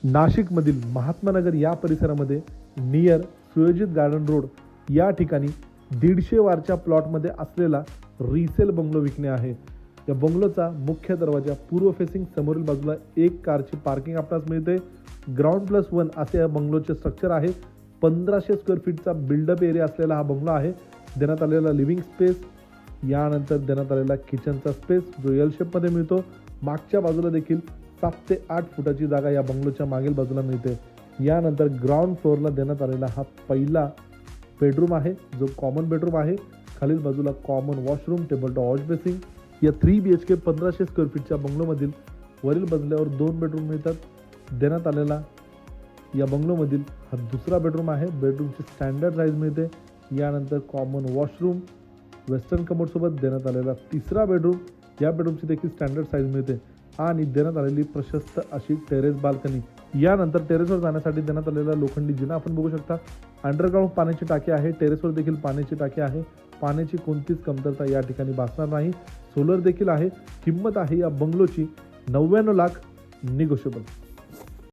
नाशिकमधील महात्मानगर या परिसरामध्ये नियर सुयोजित गार्डन रोड या ठिकाणी 150 वारच्या प्लॉटमध्ये असलेला रिसेल बंगलो विकणे आहे. या बंगलोचा मुख्य दरवाजा पूर्व फेसिंग समोरील बाजूला एक कारची पार्किंग आपल्यास मिळते. ग्राउंड प्लस 1 असे या बंगलोचे स्ट्रक्चर आहे. 1500 स्क्वेअर फीटचा बिल्डअप एरिया असलेला हा बंगलो आहे. देण्यात आलेला लिव्हिंग स्पेस, यानंतर देण्यात आलेला किचनचा स्पेस जो एल शेपमध्ये मिळतो. मागच्या बाजूला देखील 7 ते 8 फुटाची जागा या बंगलोच्या मागील बाजूला मिळते. यानंतर ग्राउंड फ्लोअरला देण्यात आलेला हा पहिला बेडरूम आहे जो कॉमन बेडरूम आहे. खालील बाजूला common washroom, table top wash basin. या 3 BHK 1500 स्क्वेअर फीटच्या बंगलोमधील वरील मजल्यावर 2 बेडरूम मिळतात. देण्यात आलेला या बंगलोमधील हा दुसरा बेडरूम आहे. बेडरूमची स्टँडर्ड साईज मिळते. यानंतर कॉमन वॉशरूम, वेस्टर्न कमोडसोबत देण्यात आलेला तिसरा बेडरूम. या बेडरूमची देखील स्टँडर्ड साईज मिळते आणि देण्यात आलेली प्रशस्त अशी टेरेस बाल्कनी. यानंतर टेरेसवर जाण्यासाठी देण्यात आलेला लोखंडी जिना आपण बघू शकता. अंडरग्राऊंड पाण्याची टाकी आहे. टेरेसवर देखील पाण्याची टाकी आहे. पाण्याची कोणतीच कमतरता या ठिकाणी भासणार नाही. सोलर देखील आहे. किंमत आहे या बंगलोची 99 लाख, निगोशिएबल.